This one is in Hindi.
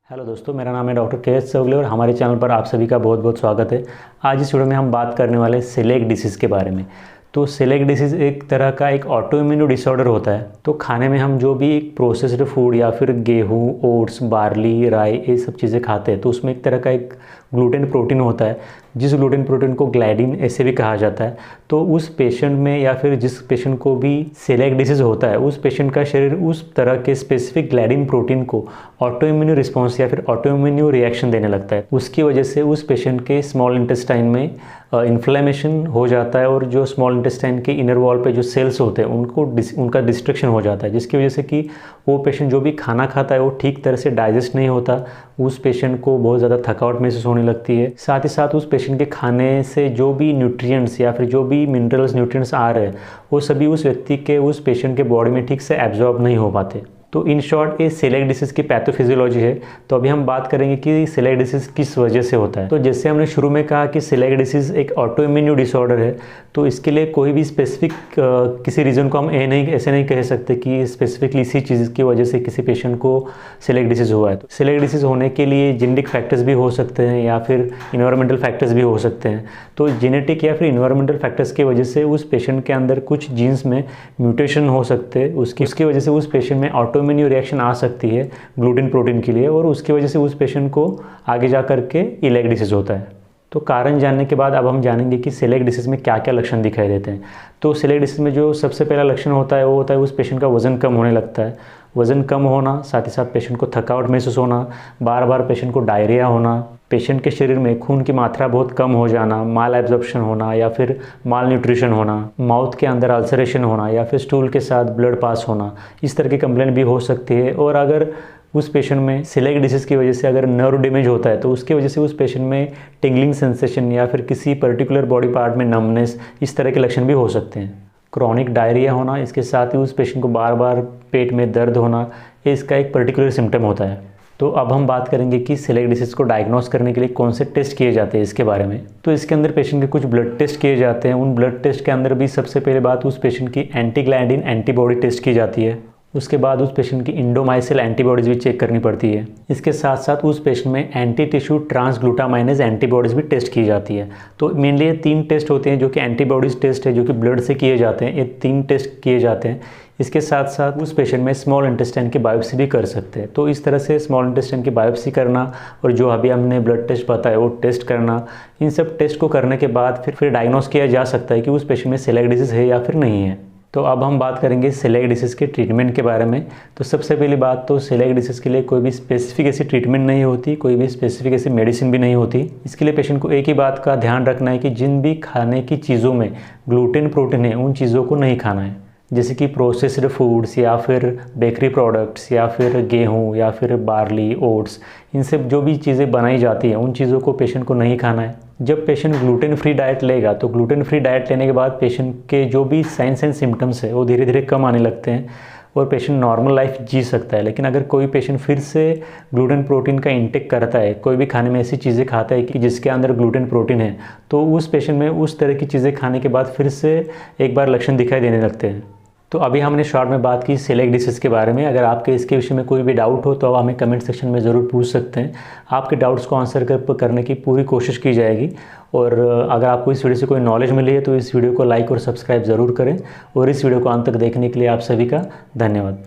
हेलो दोस्तों, मेरा नाम है डॉक्टर के एस चौगले और हमारे चैनल पर आप सभी का बहुत बहुत स्वागत है। आज इस वीडियो में हम बात करने वाले सेलेक्ट डिसीज़ के बारे में। तो सेलेक्ट डिसीज़ एक तरह का एक ऑटो इम्यून डिसऑर्डर होता है। तो खाने में हम जो भी प्रोसेस्ड फूड या फिर गेहूँ, ओट्स, बार्ली, राई ये सब चीज़ें खाते हैं तो उसमें एक तरह का एक ग्लूटेन प्रोटीन होता है, जिस ग्लूटेन प्रोटीन को ग्लाइडिन ऐसे भी कहा जाता है। तो उस पेशेंट में या फिर जिस पेशेंट को भी सेलेक्ट डिसीज़ होता है उस पेशेंट का शरीर उस तरह के स्पेसिफिक ग्लाइडिन प्रोटीन को ऑटो इम्यून रिस्पॉन्स या फिर ऑटो इम्यून रिएक्शन देने लगता है। उसकी वजह से उस पेशेंट के स्मॉल इंटेस्टाइन में इन्फ्लेमेशन हो जाता है और जो स्मॉल इंटेस्टाइन के इनर वॉल पे जो सेल्स होते हैं उनका डिस्ट्रक्शन हो जाता है, जिसकी वजह से कि वो पेशेंट जो भी खाना खाता है वो ठीक तरह से डाइजेस्ट नहीं होता। उस पेशेंट को बहुत ज़्यादा थकावट महसूस होने लगती है। साथ ही साथ उस पेशेंट के खाने से जो भी न्यूट्रिएंट्स या फिर जो भी मिनरल्स न्यूट्रिएंट्स आ रहे हैं वो सभी उस व्यक्ति के उस पेशेंट के बॉडी में ठीक से एब्जॉर्ब नहीं हो पाते। तो इन शॉर्ट ये सेलेक्ट डिसीज़ की पैथोफिजियोलॉजी है। तो अभी हम बात करेंगे कि सेलेक्ट डिसीज़ किस वजह से होता है। तो जैसे हमने शुरू में कहा कि सेलेक्ट डिसीज़ एक ऑटो इम्यून डिसऑर्डर है, तो इसके लिए कोई भी स्पेसिफिक किसी रीज़न को हम ऐसे नहीं कह सकते कि स्पेसिफिकली इसी चीज़ की वजह से किसी पेशेंट को सेलेक्ट डिसीज़ हुआ है। तो सेलेक्ट डिसीज़ होने के लिए जेनेटिक फैक्टर्स भी हो सकते हैं या फिर इन्वायरमेंटल फैक्टर्स भी हो सकते हैं। तो जेनेटिक या फिर इन्वायरमेंटल फैक्टर्स की वजह से उस पेशेंट के अंदर कुछ जीन्स में म्यूटेशन हो सकते हैं, उसकी वजह से उस पेशेंट में ऑटो इम्यून रिएक्शन आ सकती है ग्लूटेन प्रोटीन के लिए और उसकी वजह से उस पेशेंट को आगे जा करके इलेक्ट डिसीज़ होता है। तो कारण जानने के बाद अब हम जानेंगे कि सेलेक्ट डिसीज़ में क्या क्या लक्षण दिखाई देते हैं। तो सेलेक्ट डिसीज़ में जो सबसे पहला लक्षण होता है वो होता है उस पेशेंट का वज़न कम होने लगता है। वज़न कम होना, साथ ही साथ पेशेंट को थकावट महसूस होना, बार बार पेशेंट को डायरिया होना, पेशेंट के शरीर में खून की मात्रा बहुत कम हो जाना, माल एब्जॉर्प्शन होना या फिर माल न्यूट्रिशन होना, माउथ के अंदर अल्सरेशन होना या फिर स्टूल के साथ ब्लड पास होना, इस तरह की कंप्लेंट भी हो सकती है। और अगर उस पेशेंट में सेलेक्ट डिसीज़ की वजह से अगर नर्व डैमेज होता है तो उसकी वजह से उस पेशेंट में टिंगलिंग सेंसेशन या फिर किसी पर्टिकुलर बॉडी पार्ट में नमनेस, इस तरह के लक्षण भी हो सकते हैं। क्रॉनिक डायरिया होना, इसके साथ ही उस पेशेंट को बार बार पेट में दर्द होना, ये इसका एक पर्टिकुलर सिम्टम होता है। तो अब हम बात करेंगे कि सेलेक्ट डिसीज़ को डायग्नोस करने के लिए कौन से टेस्ट किए जाते हैं इसके बारे में। तो इसके अंदर पेशेंट के कुछ ब्लड टेस्ट किए जाते हैं। उन ब्लड टेस्ट के अंदर भी सबसे पहले बात उस पेशेंट की एंटी ग्लाइडिन एंटीबॉडी टेस्ट की जाती है। उसके बाद उस पेशेंट की इंडोमाइसिल एंटीबॉडीज़ भी चेक करनी पड़ती है। इसके साथ साथ उस पेशेंट में एंटी टिश्यू ट्रांसग्लूटामाइनेज एंटीबॉडीज़ भी टेस्ट की जाती है। तो मेनली ये 3 टेस्ट होते हैं जो कि एंटीबॉडीज़ टेस्ट है, जो कि ब्लड से किए जाते हैं। ये 3 टेस्ट किए जाते हैं। इसके साथ साथ उस पेशेंट में स्मॉल इंटेस्टाइन की बायोप्सी भी कर सकते हैं। तो इस तरह से स्मॉल इंटेस्टाइन की बायोप्सी करना और जो अभी हमने ब्लड टेस्ट बताया वो टेस्ट करना, इन सब टेस्ट को करने के बाद फिर डायग्नोस किया जा सकता है कि उस पेशेंट में सेलेक्ट डिसीज़ है या फिर नहीं है। तो अब हम बात करेंगे सेलेक्ट डिसीज़ के ट्रीटमेंट के बारे में। तो सबसे पहली बात तो सेलेक्ट डिसीज़ के लिए कोई भी स्पेसिफिक ऐसी ट्रीटमेंट नहीं होती, कोई भी स्पेसिफिक ऐसी मेडिसिन भी नहीं होती। इसके लिए पेशेंट को एक ही बात का ध्यान रखना है कि जिन भी खाने की चीज़ों में ग्लूटेन प्रोटीन है उन चीज़ों को नहीं खाना है, जैसे कि प्रोसेस्ड फूड्स या फिर बेकरी प्रोडक्ट्स या फिर गेहूँ या फिर बार्ली, ओट्स, इनसे जो भी चीज़ें बनाई जाती हैं उन चीज़ों को पेशेंट को नहीं खाना है। जब पेशेंट ग्लूटेन फ्री डाइट लेगा तो ग्लूटेन फ्री डाइट लेने के बाद पेशेंट के जो भी साइंस एंड सिम्टम्स है वो धीरे धीरे कम आने लगते हैं और पेशेंट नॉर्मल लाइफ जी सकता है। लेकिन अगर कोई पेशेंट फिर से ग्लूटेन प्रोटीन का इंटेक करता है, कोई भी खाने में ऐसी चीज़ें खाता है कि जिसके अंदर ग्लूटेन प्रोटीन है, तो उस पेशेंट में उस तरह की चीज़ें खाने के बाद फिर से एक बार लक्षण दिखाई देने लगते हैं। तो अभी हमने शॉर्ट में बात की सेलेक्ट डिसीज़ के बारे में। अगर आपके इसके विषय में कोई भी डाउट हो तो आप हमें कमेंट सेक्शन में ज़रूर पूछ सकते हैं। आपके डाउट्स को आंसर करने की पूरी कोशिश की जाएगी। और अगर आपको इस वीडियो से कोई नॉलेज मिली है तो इस वीडियो को लाइक और सब्सक्राइब ज़रूर करें। और इस वीडियो को अंत तक देखने के लिए आप सभी का धन्यवाद।